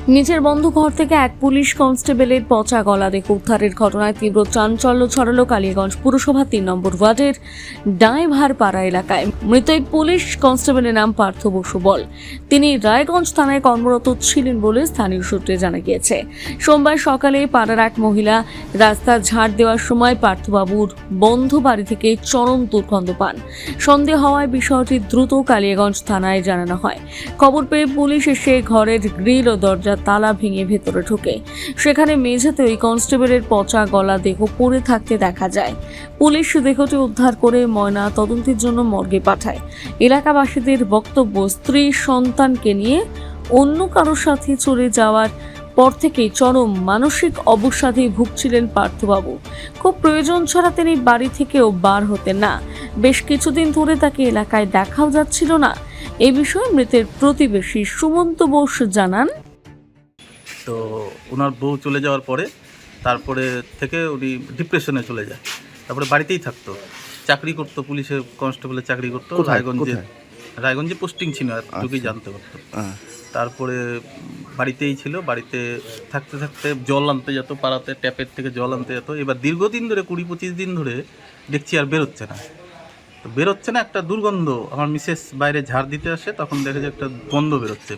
নিজের বন্ধ ঘর থেকে এক পুলিশ কনস্টেবলের পচা গলা দেখে উদ্ধারের ঘটনায় তীব্র চাঞ্চল্য ছড়ালো কালিয়াগঞ্জ পুরসভা ৩ নম্বর ওয়ার্ডের ডাঁইভারপাড়া এলাকায়। মৃত এই পুলিশ কনস্টেবলের নাম পার্থ বসু বল। তিনি রায়গঞ্জ থানায় কর্মরত ছিলেন বলে স্থানীয় সূত্রে জানা গিয়েছে। সোমবার সকালে পাড়ার এক মহিলা রাস্তা ঝাড় দেওয়ার সময় পার্থবাবুর বন্ধ বাড়ি থেকে চরম দুর্গন্ধ পান। সন্দেহ হওয়ায় বিষয়টি দ্রুত কালিয়াগঞ্জ থানায় জানানো হয়। খবর পেয়ে পুলিশ এসে ঘরের গ্রিল ও দরজা তালা ভেঙে ভেতরে ঢোকে। সেখানে মেঝেতে ওই কনস্টেবলের পচা গলা দেহ পড়ে থাকতে দেখা যায়। পুলিশ দেহটি উদ্ধার করে ময়না তদন্তের জন্য মর্গে পাঠায়। এলাকাবাসীদের বক্তব্য, স্ত্রী সন্তানকে নিয়ে অন্য কারোর সাথে চলে যাওয়ার পর থেকেই চরম মানসিক অবসাদে ভুগছিলেন পার্থবাবু। খুব প্রয়োজন ছাড়া তিনি বাড়ি থেকেও বার হতেন না। বেশ কিছুদিন ধরে তাকে এলাকায় দেখাও যাচ্ছিল না। এ বিষয়ে মৃতের প্রতিবেশী সুমন্ত বোস জানান, তো ওনার বউ চলে যাওয়ার পরে তারপরে থেকে উনি ডিপ্রেশনে চলে যায়। তারপরে বাড়িতেই থাকতো, চাকরি করতো, পুলিশের কনস্টেবলের চাকরি করতো। রায়গঞ্জে পোস্টিং ছিল, এতটুকুই জানতে পারতো। তারপরে বাড়িতেই ছিল। বাড়িতে থাকতে থাকতে জল আনতে যেত, পাড়াতে ট্যাপের থেকে জল আনতে যেত। এবার দীর্ঘদিন ধরে 20-25 দিন ধরে দেখছি আর বেরোচ্ছে না। তো বেরোচ্ছে না, একটা দুর্গন্ধ। আমার মিসেস বাইরে ঝাড় দিতে আসে, তখন দেখে যে একটা গন্ধ বেরোচ্ছে।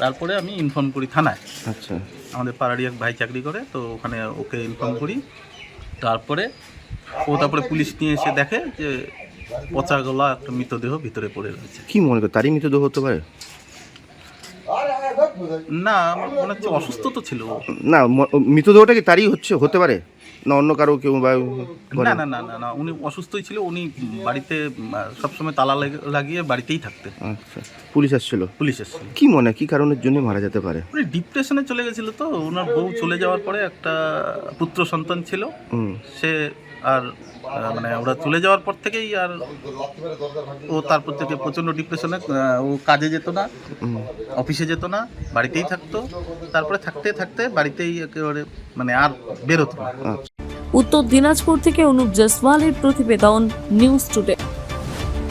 তারপরে আমি ইনফর্ম করি থানায়। আচ্ছা, আমাদের পাড়ারই এক ভাই চাকরি করে, তো ওখানে ওকে ইনফর্ম করি। তারপরে পুলিশ নিয়ে এসে দেখে যে পচা গলা একটা মৃতদেহ ভিতরে পড়ে রয়েছে। কি মনে করে তারই মৃতদেহ হতে পারে? না, আমার মনে হচ্ছে অসুস্থ তো ছিল। না, মৃতদেহটা কি তারই হতে পারে না অন্য কারো কেউ? না না না না না, উনি অসুস্থই ছিল। উনি বাড়িতে সবসময় তালা লাগিয়ে বাড়িতেই থাকতেন। আচ্ছা, পুলিশ এসেছিল? পুলিশ এসেছিল। কি মনে কি কারণের জন্য মারা যেতে পারে? উনি ডিপ্রেশনে চলে গেছিল। তো ওনার বউ চলে যাওয়ার পরে একটা পুত্র সন্তান ছিল। সে আর মানে ওরা চলে যাওয়ার পর থেকেই আর ও তারপর থেকে প্রচণ্ড ডিপ্রেশনে, ও কাজে যেত না, অফিসে যেত না, বাড়িতেই থাকতো। তারপরে থাকতে থাকতে বাড়িতেই একেবারে মানে আর বেরোতো না। উত্তর দিনাজপুর থেকে অনুপ জয়সওয়ালের প্রতিবেদন, নিউজ টুডে।